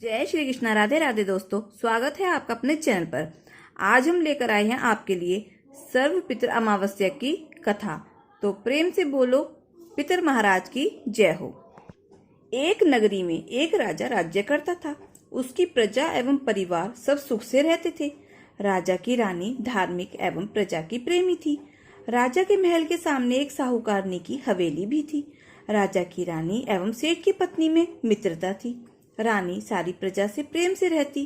जय श्री कृष्णा। राधे राधे दोस्तों, स्वागत है आपका अपने चैनल पर। आज हम लेकर आए हैं आपके लिए सर्व पितर अमावस्या की कथा। तो प्रेम से बोलो पितर महाराज की जय हो। एक नगरी में एक राजा राज्य करता था। उसकी प्रजा एवं परिवार सब सुख से रहते थे। राजा की रानी धार्मिक एवं प्रजा की प्रेमी थी। राजा के महल के सामने एक साहूकारनी की हवेली भी थी। राजा की रानी एवं सेठ की पत्नी में मित्रता थी। रानी सारी प्रजा से प्रेम से रहती।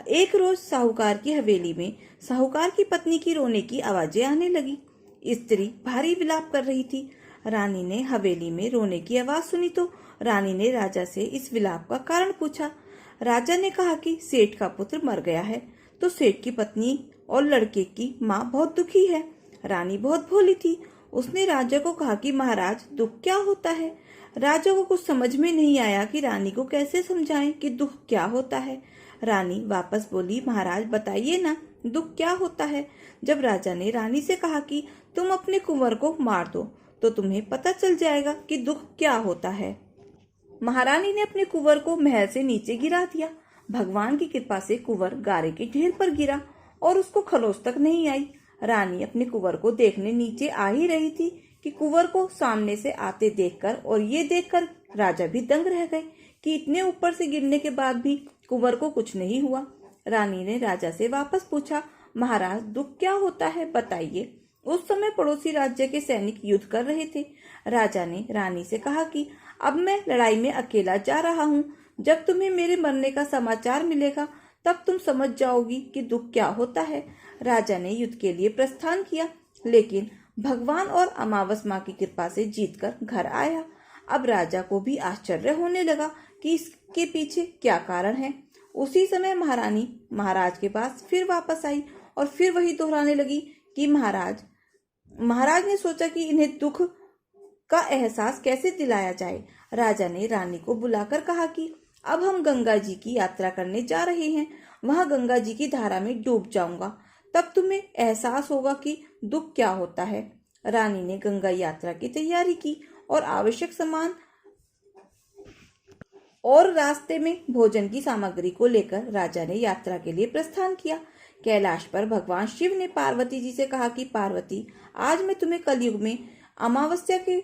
एक रोज साहूकार की हवेली में साहूकार की पत्नी की रोने की आवाजें आने लगी। स्त्री भारी विलाप कर रही थी। रानी ने हवेली में रोने की आवाज सुनी तो रानी ने राजा से इस विलाप का कारण पूछा। राजा ने कहा कि सेठ का पुत्र मर गया है। तो सेठ की पत्नी और लड़के की माँ बहुत दुखी है। रानी बहुत भोली थी। उसने राजा को कहा कि महाराज, दुख क्या होता है। राजा को कुछ समझ में नहीं आया कि रानी को कैसे समझाएं कि दुख क्या होता है। रानी वापस बोली, महाराज बताइए ना, दुख क्या होता है। जब राजा ने रानी से कहा कि तुम अपने कुंवर को मार दो तो तुम्हें पता चल जाएगा कि दुख क्या होता है। महारानी ने अपने कुंवर को महल से नीचे गिरा दिया। भगवान की कृपा से कुंवर गारे के ढेर पर गिरा और उसको खरोच तक नहीं आई। रानी अपने कुंवर को देखने नीचे आ ही रही थी कि कुंवर को सामने से आते देखकर और ये देखकर राजा भी दंग रह गए कि इतने ऊपर से गिरने के बाद भी कुंवर को कुछ नहीं हुआ। रानी ने राजा से वापस पूछा, महाराज दुख क्या होता है, बताइए। उस समय पड़ोसी राज्य के सैनिक युद्ध कर रहे थे। राजा ने रानी से कहा कि अब मैं लड़ाई में अकेला जा रहा हूँ। जब तुम्हें मेरे मरने का समाचार मिलेगा तब तुम समझ जाओगी कि दुख क्या होता है। राजा ने युद्ध के लिए प्रस्थान किया, लेकिन भगवान और अमावस माँ की कृपा से जीतकर घर आया। अब राजा को भी आश्चर्य होने लगा कि इसके पीछे क्या कारण है। उसी समय महारानी महाराज के पास फिर वापस आई और फिर वही दोहराने लगी कि महाराज ने सोचा कि इन्हें दुख का एहसास कैसे दिलाया जाए। राजा ने रानी को बुलाकर कहा कि अब हम गंगा जी की यात्रा करने जा रहे हैं। वहां गंगा जी की धारा में डूब जाऊंगा, तब तुम्हें एहसास होगा कि दुख क्या होता है। रानी ने गंगा यात्रा की तैयारी की और आवश्यक सामान और रास्ते में भोजन की सामग्री को लेकर राजा ने यात्रा के लिए प्रस्थान किया। कैलाश पर भगवान शिव ने पार्वती जी से कहा कि पार्वती, आज मैं तुम्हें कलयुग में अमावस्या के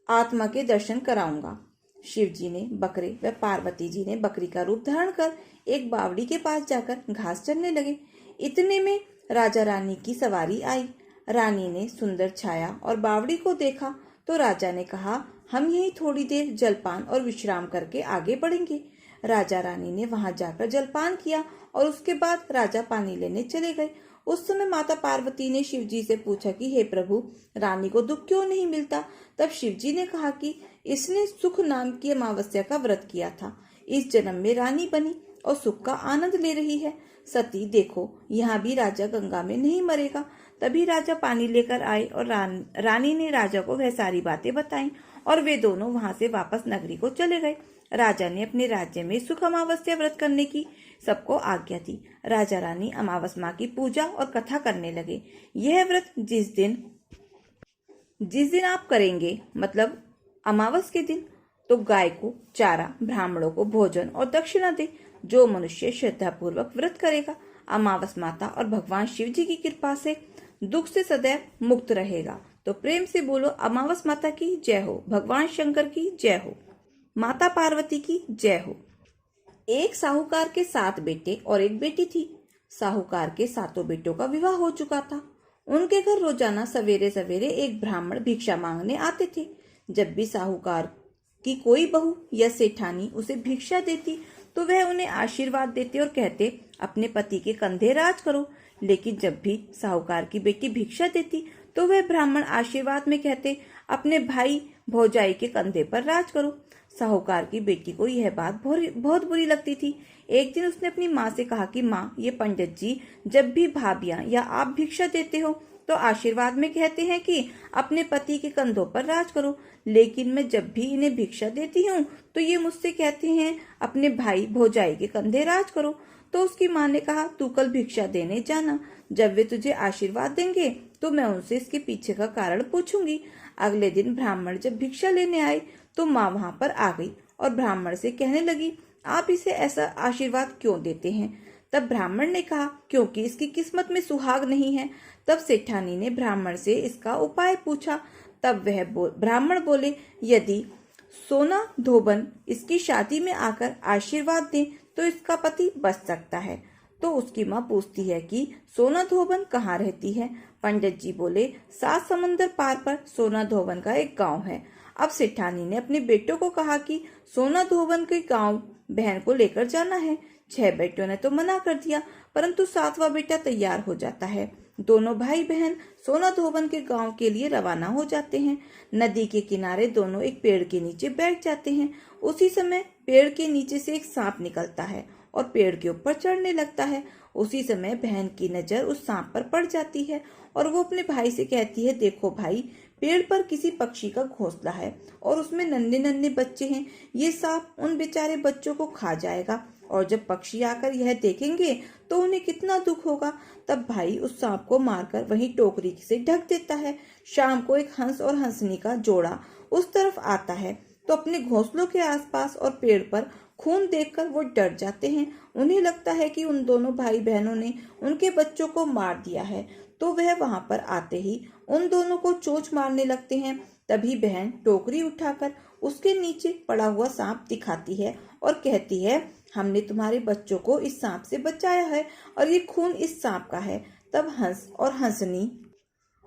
आत्मा के दर्शन कराऊंगा। शिव जी ने बकरे व पार्वती जी ने बकरी का रूप धारण कर एक बावड़ी के पास जाकर घास चरने लगे। इतने में राजा रानी की सवारी आई। रानी ने सुंदर छाया और बावड़ी को देखा तो राजा ने कहा, हम यहीं थोड़ी देर जलपान और विश्राम करके आगे बढ़ेंगे। राजा रानी ने वहां जाकर जलपान किया और उसके बाद राजा पानी लेने चले गए। उस समय माता पार्वती ने शिव जी से पूछा कि हे प्रभु, रानी को दुख क्यों नहीं मिलता। तब शिव जी ने कहा कि इसने सुख नाम की अमावस्या का व्रत किया था। इस जन्म में रानी बनी और सुख का आनंद ले रही है। सती देखो, यहाँ भी राजा गंगा में नहीं मरेगा। तभी राजा पानी लेकर आए और रानी ने राजा को वह सारी बातें बताई और वे दोनों वहां से वापस नगरी को चले गए। राजा ने अपने राज्य में सुख अमावस्या व्रत करने की सबको आज्ञा दी। राजा रानी अमावस माँ की पूजा और कथा करने लगे। यह व्रत जिस दिन आप करेंगे, मतलब अमावस के दिन, तो गाय को चारा, ब्राह्मणों को भोजन और दक्षिणा दे। जो मनुष्य श्रद्धा पूर्वक व्रत करेगा, अमावस माता और भगवान शिव जी की कृपा से दुख से सदैव मुक्त रहेगा। तो प्रेम से बोलो, अमावस माता की जय हो, भगवान शंकर की जय हो, माता पार्वती की जय हो। एक साहूकार के 7 बेटे और एक बेटी थी। साहूकार के 7 बेटों का विवाह हो चुका था। उनके घर रोजाना सवेरे सवेरे एक ब्राह्मण भिक्षा मांगने आते थे। जब भी साहूकार की कोई बहू या सेठानी उसे भिक्षा देती तो वह उन्हें आशीर्वाद देते और कहते, अपने पति के कंधे राज करो। लेकिन जब भी साहूकार की बेटी भिक्षा देती तो वह ब्राह्मण आशीर्वाद में कहते, अपने भाई भौजाई के कंधे पर राज करो। साहूकार की बेटी को यह बात बहुत बुरी लगती थी। एक दिन उसने अपनी माँ से कहा कि माँ, ये पंडित जी जब भी भाभियां या आप भिक्षा देते हो तो आशीर्वाद में कहते हैं कि अपने पति के कंधों पर राज करो, लेकिन मैं जब भी इन्हें भिक्षा देती हूँ तो ये मुझसे कहते हैं अपने भाई भौजाई के कंधे राज करो। तो उसकी माँ ने कहा, तू कल भिक्षा देने जाना। जब वे तुझे आशीर्वाद देंगे तो मैं उनसे इसके पीछे का कारण पूछूंगी। अगले दिन ब्राह्मण जब भिक्षा लेने आए तो माँ वहां पर आ गई और ब्राह्मण से कहने लगी, आप इसे ऐसा आशीर्वाद क्यों देते हैं? तब ब्राह्मण ने कहा, क्योंकि इसकी किस्मत में सुहाग नहीं है। तब सेठानी ने ब्राह्मण से इसका उपाय पूछा। तब ब्राह्मण बोले, यदि सोना धोबन इसकी शादी में आकर आशीर्वाद दे तो इसका पति बच सकता है। तो उसकी माँ पूछती है कि सोना धोबन कहाँ रहती है? पंडित जी बोले, 7 समंदर पार पर सोना धोबन का एक गांव है। अब सेठानी ने अपने बेटों को कहा कि सोना धोबन के गांव बहन को लेकर जाना है। 6 बेटों ने तो मना कर दिया, परंतु 7वां बेटा तैयार हो जाता है। दोनों भाई बहन सोना धोबन के गांव के लिए रवाना हो जाते हैं। नदी के किनारे दोनों एक पेड़ के नीचे बैठ जाते हैं। उसी समय पेड़ के नीचे से एक सांप निकलता है और पेड़ के ऊपर चढ़ने लगता है। उसी समय बहन की नजर उस सांप पर पड़ जाती है और वो अपने भाई से कहती है, देखो भाई, पेड़ पर किसी पक्षी का घोंसला है और उसमें नन्हे नन्हे बच्चे हैं। ये सांप उन बेचारे बच्चों को खा जाएगा और जब पक्षी आकर यह देखेंगे तो उन्हें कितना दुख होगा। तब भाई उस सांप को मारकर वहीं टोकरी से ढक देता है। शाम को एक हंस और हंसनी का जोड़ा उस तरफ आता है तो अपने घोंसलों के आसपास और पेड़ पर खून देखकर वो डर जाते हैं। उन्हें लगता है कि उन दोनों भाई बहनों ने उनके बच्चों को मार दिया है। तो वह वहां पर आते ही उन दोनों को चोंच मारने लगते हैं। तभी बहन टोकरी उठाकर उसके नीचे पड़ा हुआ सांप दिखाती है और कहती है, हमने तुम्हारे बच्चों को इस सांप से बचाया है और ये खून इस सांप का है। तब हंस और हंसनी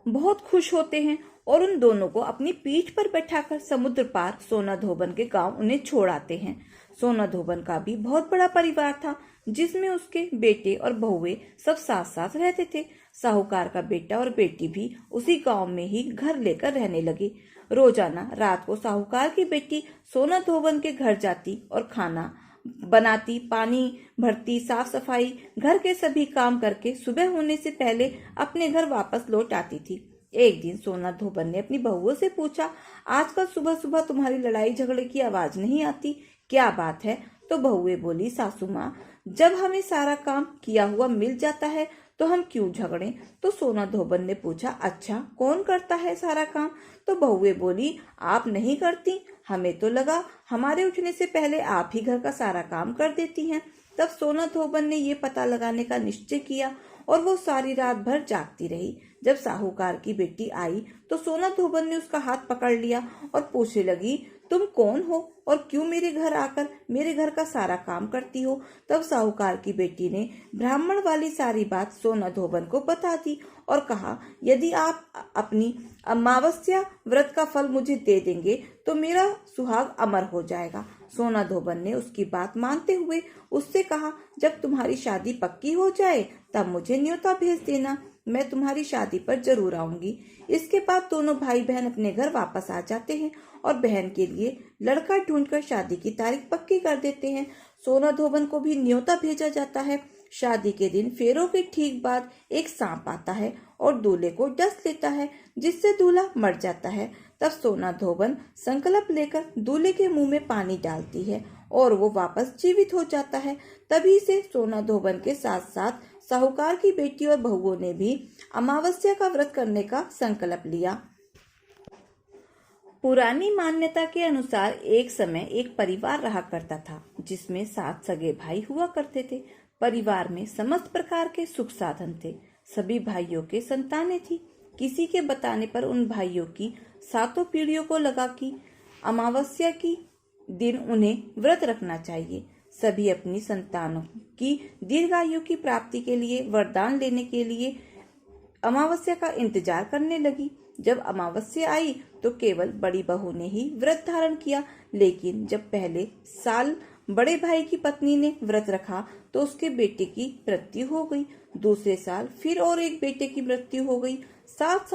बहुत खुश होते हैं और उन दोनों को अपनी पीठ पर बैठाकर समुद्र पार सोना धोबन के गांव उन्हें छोड़ आते हैं। सोना धोबन का भी बहुत बड़ा परिवार था, जिसमें उसके बेटे और बहुएं सब साथ साथ रहते थे। साहूकार का बेटा और बेटी भी उसी गांव में ही घर लेकर रहने लगे। रोजाना रात को साहूकार की बेटी सोना धोबन के घर जाती और खाना बनाती, पानी भरती, साफ सफाई, घर के सभी काम करके सुबह होने से पहले अपने घर वापस लौट आती थी। एक दिन सोना धोबन ने अपनी बहुओं से पूछा, आजकल सुबह सुबह तुम्हारी लड़ाई झगड़े की आवाज नहीं आती, क्या बात है? तो बहुएं बोली, सासू माँ, जब हमें सारा काम किया हुआ मिल जाता है तो हम क्यों झगड़ें? तो सोना धोबन ने पूछा, अच्छा कौन करता है सारा काम? तो बहुएं बोली, आप नहीं करती, हमें तो लगा हमारे उठने से पहले आप ही घर का सारा काम कर देती हैं। तब सोना धोबन ने ये पता लगाने का निश्चय किया और वो सारी रात भर जागती रही। जब साहूकार की बेटी आई तो सोना धोबन ने उसका हाथ पकड़ लिया और पूछने लगी, तुम कौन हो और क्यों मेरे घर आकर मेरे घर का सारा काम करती हो? तब साहूकार की बेटी ने ब्राह्मण वाली सारी बात सोना धोबन को बता दी और कहा, यदि आप अपनी अमावस्या व्रत का फल मुझे दे देंगे तो मेरा सुहाग अमर हो जाएगा। सोना धोबन ने उसकी बात मानते हुए उससे कहा, जब तुम्हारी शादी पक्की हो जाए तब मुझे न्योता भेज देना, मैं तुम्हारी शादी पर जरूर आऊंगी। इसके बाद दोनों भाई बहन अपने घर वापस आ जाते हैं और बहन के लिए लड़का ढूंढकर शादी की तारीख पक्की कर देते हैं। सोना धोबन को भी न्योता भेजा जाता है। शादी के दिन फेरों के ठीक बाद एक सांप आता है और दूल्हे को डस लेता है, जिससे दूल्हा मर जाता है। तब सोना धोबन संकल्प लेकर दूल्हे के मुंह में पानी डालती है और वो वापस जीवित हो जाता है। तभी से सोना धोबन के साथ साथ साहूकार की बेटी और बहुओं ने भी अमावस्या का व्रत करने का संकल्प लिया। पुरानी मान्यता के अनुसार एक समय एक परिवार रहा करता था, जिसमें 7 सगे भाई हुआ करते थे। परिवार में समस्त प्रकार के सुख साधन थे। सभी भाइयों के संतानें थी। किसी के बताने पर उन भाइयों की 7 पीढ़ियों को लगा कि अमावस्या की दिन उन्हें व्रत रखना चाहिए। सभी अपनी संतानों की दीर्घायु की प्राप्ति के लिए वरदान लेने के लिए अमावस्या का इंतजार करने लगी। जब अमावस्या आई तो केवल बड़ी बहू ने ही व्रत धारण किया, लेकिन जब पहले साल बड़े भाई की पत्नी ने व्रत रखा तो उसके बेटे की मृत्यु हो गई। दूसरे साल फिर और एक बेटे की मृत्यु हो गई। 7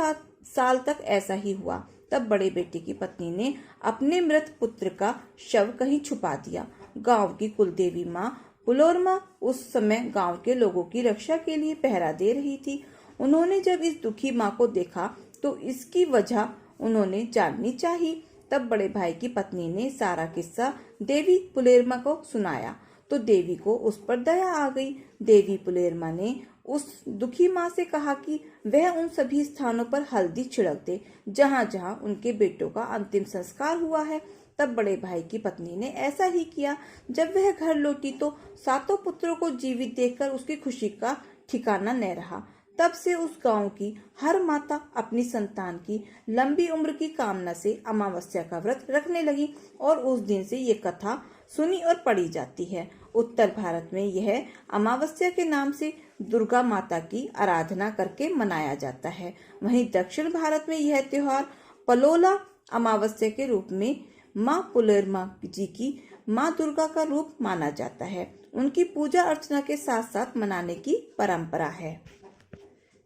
साल तक ऐसा ही हुआ। तब बड़े बेटे की पत्नी ने अपने मृत पुत्र का शव कहीं छुपा दिया। गांव की कुलदेवी माँ पुलोरमा उस समय गांव के लोगों की रक्षा के लिए पहरा दे रही थी। उन्होंने जब इस दुखी माँ को देखा तो इसकी वजह उन्होंने जाननी चाहिए। तब बड़े भाई की पत्नी ने सारा किस्सा देवी पुलेरमा को सुनाया तो देवी को उस पर दया आ गई। देवी पुलेरमा ने उस दुखी माँ से कहा कि वह उन सभी स्थानों पर हल्दी छिड़क दे जहाँ जहाँ उनके बेटों का अंतिम संस्कार हुआ है। तब बड़े भाई की पत्नी ने ऐसा ही किया। जब वह घर लौटी तो सातों पुत्रों को जीवित देखकर उसकी खुशी का ठिकाना न रहा। तब से उस गांव की हर माता अपनी संतान की लंबी उम्र की कामना से अमावस्या का व्रत रखने लगी और उस दिन से ये कथा सुनी और पढ़ी जाती है। उत्तर भारत में यह अमावस्या के नाम से दुर्गा माता की आराधना करके मनाया जाता है। वहीं दक्षिण भारत में यह त्योहार पलोला अमावस्या के रूप में माँ पुलेरमा जी की माँ दुर्गा का रूप माना जाता है। उनकी पूजा अर्चना के साथ साथ मनाने की परंपरा है।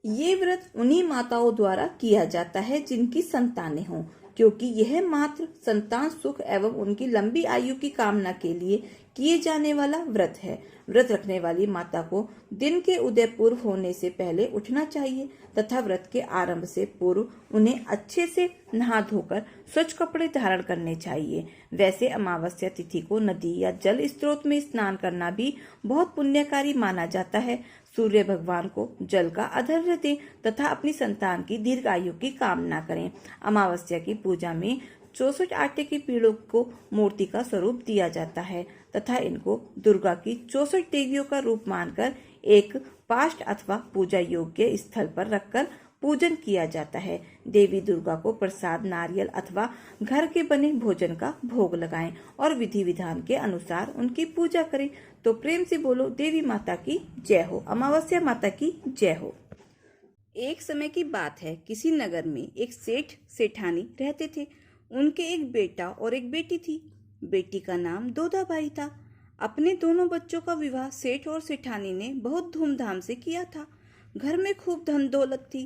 ये व्रत उन्हीं माताओं द्वारा किया जाता है जिनकी संतानें हों, क्योंकि यह मात्र संतान सुख एवं उनकी लंबी आयु की कामना के लिए किए जाने वाला व्रत है। व्रत रखने वाली माता को दिन के उदय पूर्व होने से पहले उठना चाहिए तथा व्रत के आरंभ से पूर्व उन्हें अच्छे से नहा धोकर स्वच्छ कपड़े धारण करने चाहिए। वैसे अमावस्या तिथि को नदी या जल स्रोत में स्नान करना भी बहुत पुण्यकारी माना जाता है। सूर्य भगवान को जल का अर्घ्य दें तथा अपनी संतान की दीर्घायु की कामना करें। अमावस्या की पूजा में 64 आटे के पीड़ों को मूर्ति का स्वरूप दिया जाता है तथा इनको दुर्गा की 64 देवियों का रूप मानकर एक पास्ट अथवा पूजा योग्य स्थल पर रखकर पूजन किया जाता है। देवी दुर्गा को प्रसाद नारियल अथवा घर के बने भोजन का भोग लगाएं और विधि विधान के अनुसार उनकी पूजा करें। तो प्रेम से बोलो देवी माता की जय हो, अमावस्या माता की जय हो। एक समय की बात है, किसी नगर में एक सेठ सेठानी रहते थे। उनके एक बेटा और एक बेटी थी। बेटी का नाम दोदाबाई था। अपने दोनों बच्चों का विवाह सेठ और सेठानी ने बहुत धूमधाम से किया था। घर में खूब धन दौलत थी।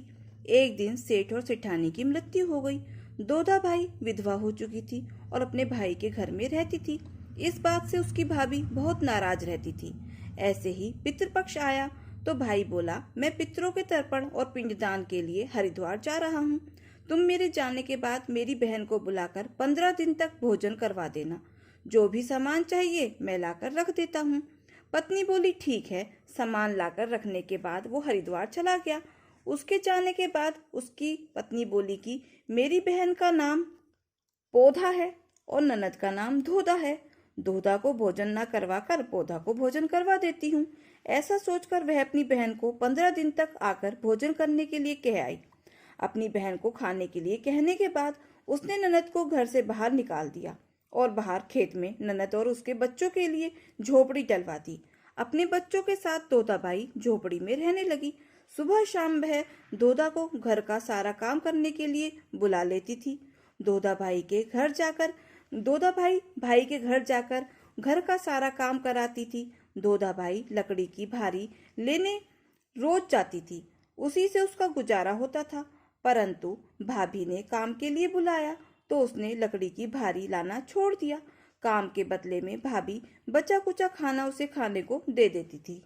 एक दिन सेठ और सेठानी की मृत्यु हो गई। दोदाबाई विधवा हो चुकी थी और अपने भाई के घर में रहती थी। इस बात से उसकी भाभी बहुत नाराज रहती थी। ऐसे ही पितृपक्ष आया तो भाई बोला, मैं पितरों के तर्पण और पिंडदान के लिए हरिद्वार जा रहा हूँ। तुम मेरे जाने के बाद मेरी बहन को बुलाकर 15 दिन तक भोजन करवा देना। जो भी सामान चाहिए मैं लाकर रख देता हूँ। पत्नी बोली, ठीक है। सामान लाकर रखने के बाद वो हरिद्वार चला गया। उसके जाने के बाद उसकी पत्नी बोली कि मेरी बहन का नाम पौधा है और ननद का नाम धोधा है। धोधा को भोजन न करवा कर पौधा को भोजन करवा देती हूँ। ऐसा सोचकर वह अपनी बहन को 15 दिन तक आकर भोजन करने के लिए कह आई। अपनी बहन को खाने के लिए कहने के बाद उसने ननद को घर से बाहर निकाल दिया और बाहर खेत में ननद और उसके बच्चों के लिए झोपड़ी डलवा दी। अपने बच्चों के साथ दोदाबाई झोपड़ी में रहने लगी। सुबह शाम वह दोदा को घर का सारा काम करने के लिए बुला लेती थी। दोदाबाई भाई के घर जाकर घर का सारा काम कराती थी। दोदाबाई लकड़ी की भारी लेने रोज जाती थी। उसी से उसका गुजारा होता था। परंतु भाभी ने काम के लिए बुलाया तो उसने लकड़ी की भारी लाना छोड़ दिया। काम के बदले में भाभी बचा कुचा खाना उसे खाने को दे देती थी।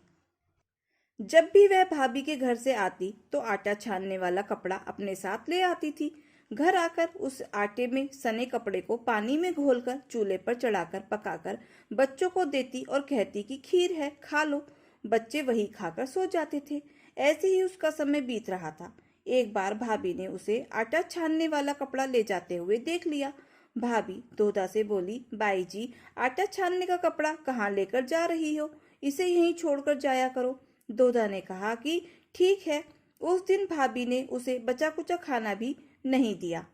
जब भी वह भाभी के घर से आती तो आटा छानने वाला कपड़ा अपने साथ ले आती थी। घर आकर उस आटे में सने कपड़े को पानी में घोलकर चूल्हे पर चढ़ाकर पकाकर बच्चों को देती और कहती कि खीर है, खा लो। बच्चे वही खाकर सो जाते थे। ऐसे ही उसका समय बीत रहा था। एक बार भाभी ने उसे आटा छानने वाला कपड़ा ले जाते हुए देख लिया। भाभी दोदा से बोली, बाई जी, आटा छानने का कपड़ा कहाँ लेकर जा रही हो? इसे यहीं छोड़कर जाया करो। दोदा ने कहा कि ठीक है। उस दिन भाभी ने उसे बचा कुचा खाना भी नहीं दिया।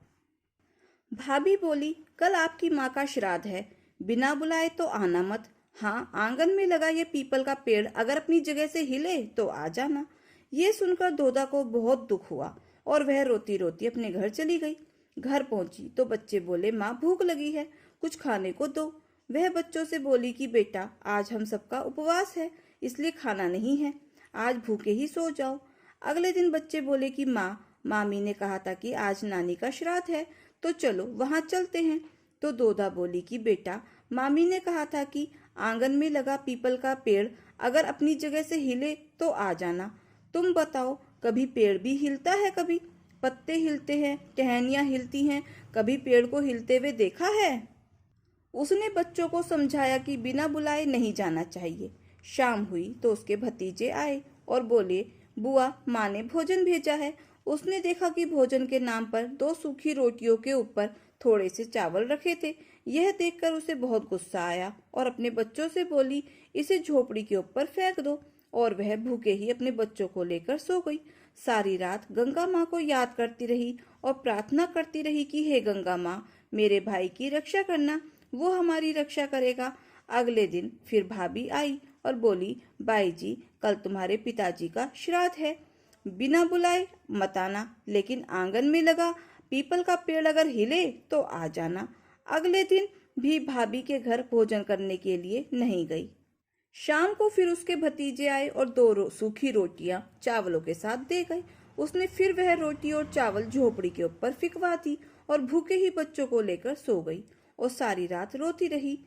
भाभी बोली, कल आपकी माँ का श्राद्ध है, बिना बुलाए तो आना मत। हाँ, आंगन में लगा ये पीपल का पेड़ अगर अपनी जगह से हिले तो आ जाना। ये सुनकर दोदा को बहुत दुख हुआ और वह रोती रोती अपने घर चली गई। घर पहुंची तो बच्चे बोले, माँ भूख लगी है, कुछ खाने को दो। वह बच्चों से बोली कि बेटा, आज हम सबका उपवास है, इसलिए खाना नहीं है, आज भूखे ही सो जाओ। अगले दिन बच्चे बोले कि मामी ने कहा था कि आज नानी का श्राद्ध है, तो चलो वहां चलते हैं। तो दोदा बोली कि बेटा, मामी ने कहा था कि आंगन में लगा पीपल का पेड़ अगर अपनी जगह से हिले तो आ जाना। तुम बताओ, कभी पेड़ भी हिलता है? कभी पत्ते हिलते हैं, टहनियां हिलती हैं, कभी पेड़ को हिलते हुए देखा है? उसने बच्चों को समझाया कि बिना बुलाए नहीं जाना चाहिए। शाम हुई तो उसके भतीजे आए और बोले, बुआ, माँ ने भोजन भेजा है। उसने देखा कि भोजन के नाम पर 2 सूखी रोटियों के ऊपर थोड़े से चावल रखे थे। यह देखकर उसे बहुत गुस्सा आया और अपने बच्चों से बोली, इसे झोपड़ी के ऊपर फेंक दो। और वह भूखे ही अपने बच्चों को लेकर सो गई। सारी रात गंगा माँ को याद करती रही और प्रार्थना करती रही कि हे गंगा माँ, मेरे भाई की रक्षा करना, वो हमारी रक्षा करेगा। अगले दिन फिर भाभी आई और बोली, बाई जी, कल तुम्हारे पिताजी का श्राद्ध है, बिना बुलाए मत आना, लेकिन आंगन में लगा पीपल का पेड़ अगर हिले तो आ जाना। अगले दिन भी भाभी के घर भोजन करने के लिए नहीं गई। शाम को फिर उसके भतीजे आए और सूखी रोटियां चावलों के साथ दे गए। उसने फिर वह रोटी और चावल झोपड़ी के ऊपर फिकवा दी और भूखे ही बच्चों को लेकर सो गई और सारी रात रोती रही।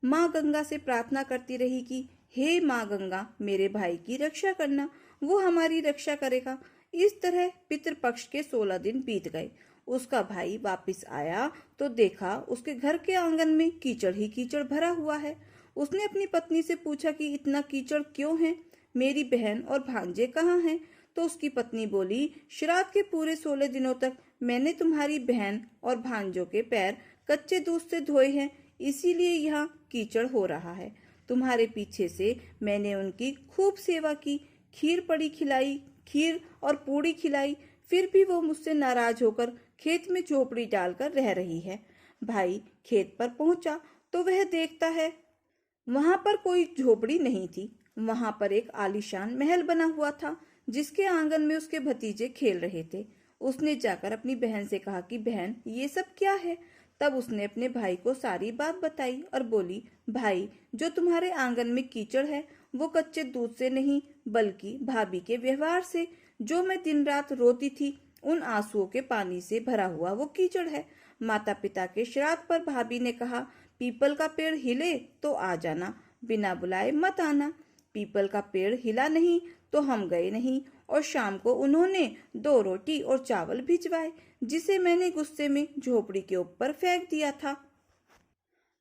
माँ गंगा से प्रार्थना करती रही कि हे माँ गंगा, मेरे भाई की रक्षा करना, वो हमारी रक्षा करेगा। इस तरह पितृपक्ष के 16 दिन बीत गए। उसका भाई वापस आया तो देखा उसके घर के आंगन में कीचड़ ही कीचड़ भरा हुआ है। उसने अपनी पत्नी से पूछा कि इतना कीचड़ क्यों है, मेरी बहन और भांजे कहाँ हैं? तो उसकी पत्नी बोली, श्राद्ध के पूरे 16 दिनों तक मैंने तुम्हारी बहन और भांजों के पैर कच्चे दूध से धोए हैं, इसीलिए यहाँ कीचड़ हो रहा है। तुम्हारे पीछे से मैंने उनकी खूब सेवा की, खीर और पूड़ी खिलाई, फिर भी वो मुझसे नाराज होकर खेत में झोपड़ी डालकर रह रही है। भाई खेत पर पहुंचा तो वह देखता है वहां पर कोई झोपड़ी नहीं थी। वहां पर एक आलीशान महल बना हुआ था जिसके आंगन में उसके भतीजे खेल रहे थे। उसने जाकर अपनी बहन से कहा कि बहन, ये सब क्या है? तब उसने अपने भाई को सारी बात बताई और बोली, भाई, जो तुम्हारे आंगन में कीचड़ है वो कच्चे दूध से नहीं बल्कि भाभी के व्यवहार से, जो मैं दिन रात रोती थी उन आंसुओं के पानी से भरा हुआ वो कीचड़ है। माता पिता के श्राद्ध पर भाभी ने कहा, पीपल का पेड़ हिले तो आ जाना, बिना बुलाए मत आना। पीपल का पेड़ हिला नहीं तो हम गए नहीं और शाम को उन्होंने 2 रोटी और चावल भिजवाए, जिसे मैंने गुस्से में झोपड़ी के ऊपर फेंक दिया था।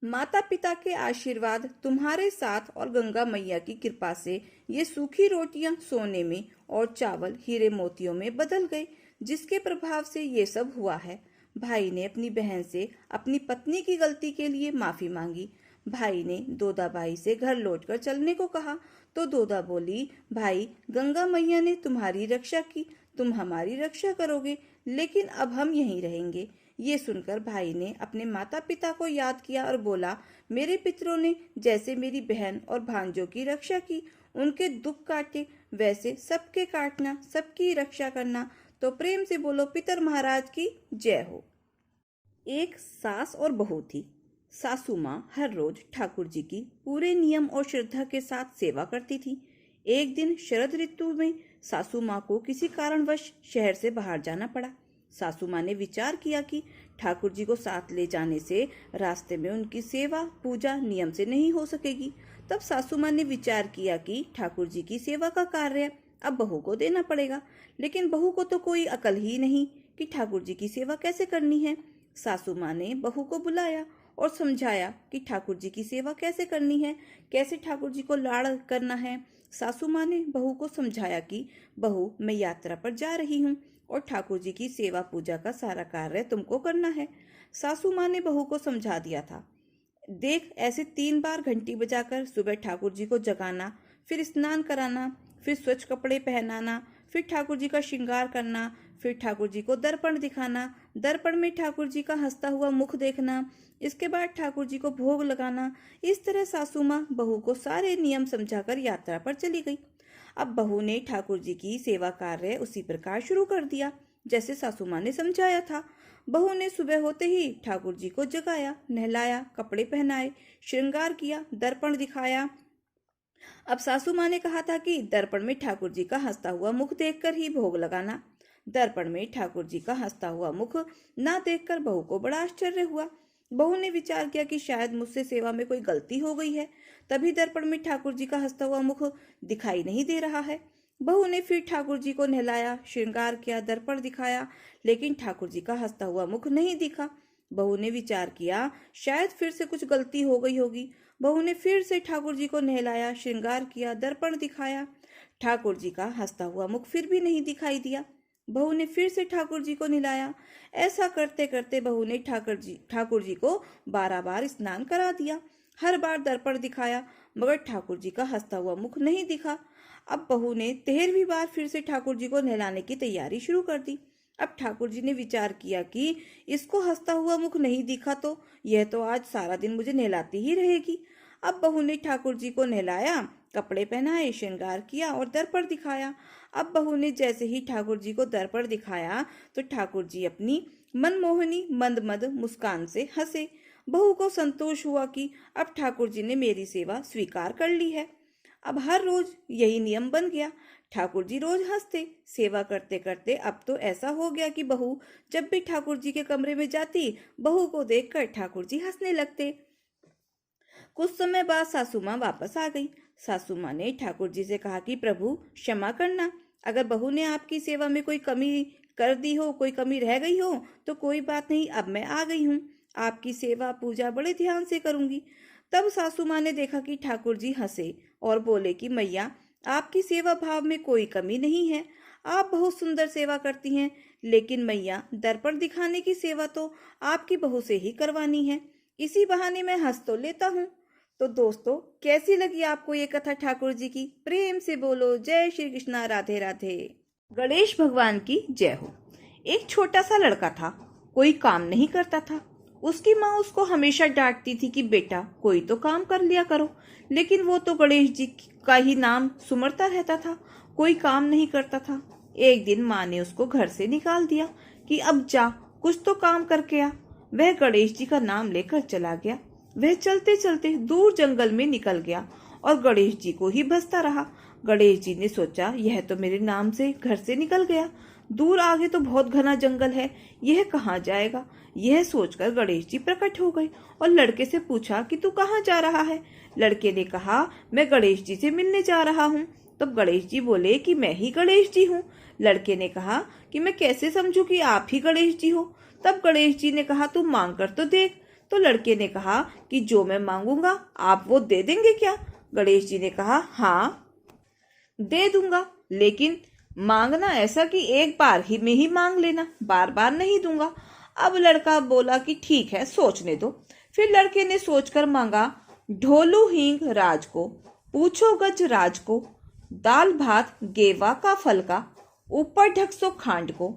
माता पिता के आशीर्वाद तुम्हारे साथ और गंगा मैया की कृपा से ये सूखी रोटियां सोने में और चावल हीरे मोतियों में बदल गए, जिसके प्रभाव से ये सब हुआ है। भाई ने अपनी बहन से अपनी पत्नी की गलती के लिए माफी मांगी। भाई ने दोदा भाई से घर लौटकर चलने को कहा तो दोदा बोली, भाई, गंगा मैया ने तुम्हारी रक्षा की, तुम हमारी रक्षा करोगे, लेकिन अब हम यहीं रहेंगे। ये सुनकर भाई ने अपने माता पिता को याद किया और बोला, मेरे पितरों ने जैसे मेरी बहन और भांजों की रक्षा की, उनके दुख काटे, वैसे सबके काटना, सबकी रक्षा करना। तो प्रेम से बोलो, पितर महाराज की जय हो। एक सास और बहू थी। सासू माँ हर रोज ठाकुर जी की पूरे नियम और श्रद्धा के साथ सेवा करती थी। एक दिन शरद ऋतु में सासू माँ को किसी कारणवश शहर से बाहर जाना पड़ा। सासू माँ ने विचार किया कि ठाकुर जी को साथ ले जाने से रास्ते में उनकी सेवा पूजा नियम से नहीं हो सकेगी। तब सासू माँ ने विचार किया कि ठाकुर जी की सेवा का कार्य अब बहू को देना पड़ेगा, लेकिन बहू को तो कोई अकल ही नहीं कि ठाकुर जी की सेवा कैसे करनी है। सासू माँ ने बहू को बुलाया और समझाया कि ठाकुर जी की सेवा कैसे करनी है, कैसे ठाकुर जी को लाड़ करना है। सासू माँ ने बहू को समझाया कि बहू, मैं यात्रा पर जा रही हूँ और ठाकुर जी की सेवा पूजा का सारा कार्य तुमको करना है। सासू माँ ने बहू को समझा दिया था, देख, ऐसे 3 बार घंटी बजाकर सुबह ठाकुर जी को जगाना, फिर स्नान कराना, फिर स्वच्छ कपड़े पहनाना, फिर ठाकुर जी का श्रृंगार करना, फिर ठाकुर जी को दर्पण दिखाना, दर्पण में ठाकुर जी का हंसता हुआ मुख देखना, इसके बाद ठाकुर जी को भोग लगाना। इस तरह सासू माँ बहू को सारे नियम समझाकर यात्रा पर चली गई। अब बहू ने ठाकुर जी की सेवा कार्य उसी प्रकार शुरू कर दिया जैसे सासू माँ ने समझाया था। बहू ने सुबह होते ही ठाकुर जी को जगाया, नहलाया, कपड़े पहनाए, श्रृंगार किया, दर्पण दिखाया। अब सासू माँ ने कहा था कि दर्पण में ठाकुर जी का हंसता हुआ मुख देखकर ही भोग लगाना। दर्पण में ठाकुर जी का हंसता हुआ मुख ना देखकर बहू को बड़ा आश्चर्य हुआ। बहू ने विचार किया कि शायद मुझसे सेवा में कोई गलती हो गई है, तभी दर्पण में ठाकुर जी का हंसता हुआ मुख दिखाई नहीं दे रहा है। बहू ने फिर ठाकुर जी को नहलाया, श्रृंगार किया, दर्पण दिखाया, लेकिन ठाकुर जी का हंसता हुआ मुख नहीं दिखा। बहू ने विचार किया शायद फिर से कुछ गलती हो गई होगी। बहू ने फिर से ठाकुर जी को नहलाया, श्रृंगार किया, दर्पण दिखाया, ठाकुर जी का हंसता हुआ मुख फिर भी नहीं दिखाई दिया। बहू ने फिर से ठाकुर जी को नहलाया। ऐसा करते करते बहू ने ठाकुर जी को 12 बार स्नान करा दिया। हर बार दर्पण दिखाया, मगर ठाकुर जी का हंसता हुआ मुख नहीं दिखा। अब बहू ने 13वीं बार फिर से ठाकुर जी को नहलाने की तैयारी शुरू कर दी। अब ठाकुर जी ने विचार किया कि इसको हंसता हुआ मुख नहीं दिखा तो यह तो आज सारा दिन मुझे नहलाती ही रहेगी। अब बहू ने ठाकुर जी को नहलाया, कपड़े पहनाए, श्रृंगार किया और दर्पण दिखाया। अब बहू ने जैसे ही ठाकुर जी को दर्पण दिखाया तो ठाकुर जी अपनी मनमोहनी मंद मंद मुस्कान से हंसे। बहू को संतोष हुआ कि अब ठाकुर जी ने मेरी सेवा स्वीकार कर ली है। अब हर रोज यही नियम बन गया। ठाकुर जी रोज हंसते। सेवा करते करते अब तो ऐसा हो गया कि बहू जब भी ठाकुर जी के कमरे में जाती, बहू को देखकर ठाकुर जी हंसने लगते। कुछ समय बाद सासू माँ वापस आ गई। सासू माँ ने ठाकुर जी से कहा कि प्रभु क्षमा करना, अगर बहू ने आपकी सेवा में कोई कमी कर दी हो, कोई कमी रह गई हो तो कोई बात नहीं, अब मैं आ गई हूँ, आपकी सेवा पूजा बड़े ध्यान से करूंगी। तब सासू माँ ने देखा कि ठाकुर जी हंसे और बोले कि मैया, आपकी सेवा भाव में कोई कमी नहीं है, आप बहुत सुंदर सेवा करती हैं, लेकिन मैया दर्पण दिखाने की सेवा तो आपकी बहू से ही करवानी है, इसी बहाने मैं हंस तो लेता हूँ। तो दोस्तों, कैसी लगी आपको ये कथा ठाकुर जी की? प्रेम से बोलो जय श्री कृष्णा, राधे राधे। गणेश भगवान की जय हो। एक छोटा सा लड़का था, कोई काम नहीं करता था। उसकी माँ उसको हमेशा डांटती थी कि बेटा कोई तो काम कर लिया करो, लेकिन वो तो गणेश जी का ही नाम सुमरता रहता था, कोई काम नहीं करता था। एक दिन माँ ने उसको घर से निकाल दिया कि अब जा कुछ तो काम करके आ। वह गणेश जी का नाम लेकर चला गया। वह चलते चलते दूर जंगल में निकल गया और गणेश जी को ही भजता रहा। गणेश जी ने सोचा, यह तो मेरे नाम से घर से निकल गया, दूर आगे तो बहुत घना जंगल है, यह कहाँ जाएगा। यह सोचकर गणेश जी प्रकट हो गए और लड़के से पूछा कि तू कहाँ जा रहा है। लड़के ने कहा, मैं गणेश जी से मिलने जा रहा हूँ। तब गणेश जी बोले कि मैं ही गणेश जी हूँ। लड़के ने कहा कि मैं कैसे समझूं कि आप ही गणेश जी हो। तब गणेश जी ने कहा, तू मांग कर तो देख। तो लड़के ने कहा कि जो मैं मांगूंगा आप वो दे देंगे क्या? गणेश जी ने कहा, हाँ दे दूंगा, लेकिन मांगना ऐसा कि एक बार ही में ही मांग लेना, बार बार नहीं दूंगा। अब लड़का बोला कि ठीक है, सोचने दो। फिर लड़के ने सोचकर मांगा, ढोलू हींग राज को, पूछो गज राज को, दाल भात गेवा का फल का, ऊपर ढकसो खांड को,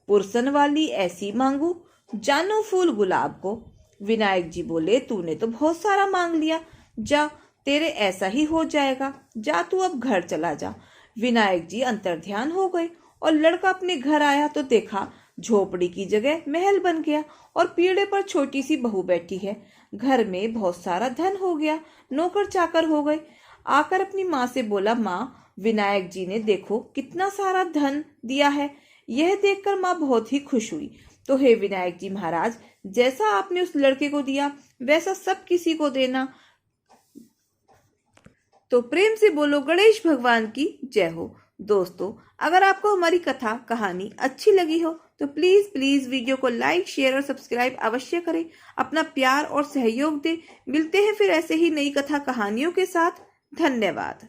पुरसन वाली ऐसी मांगू, जानू फूल गुलाब को। विनायक जी बोले, तूने तो बहुत सारा मांग लिया, जा तेरे ऐसा ही हो जाएगा, जा तू अब घर चला जा। विनायक जी अंतर्ध्यान हो गए और लड़का अपने घर आया तो देखा झोपड़ी की जगह महल बन गया और पीढ़े पर छोटी सी बहू बैठी है। घर में बहुत सारा धन हो गया, नौकर चाकर हो गए। आकर अपनी माँ से बोला, माँ विनायक जी ने देखो कितना सारा धन दिया है। यह देखकर माँ बहुत ही खुश हुई। तो हे विनायक जी महाराज, जैसा आपने उस लड़के को दिया वैसा सब किसी को देना। तो प्रेम से बोलो गणेश भगवान की जय हो। दोस्तों, अगर आपको हमारी कथा कहानी अच्छी लगी हो तो प्लीज प्लीज वीडियो को लाइक शेयर और सब्सक्राइब अवश्य करें, अपना प्यार और सहयोग दें। मिलते हैं फिर ऐसे ही नई कथा कहानियों के साथ। धन्यवाद।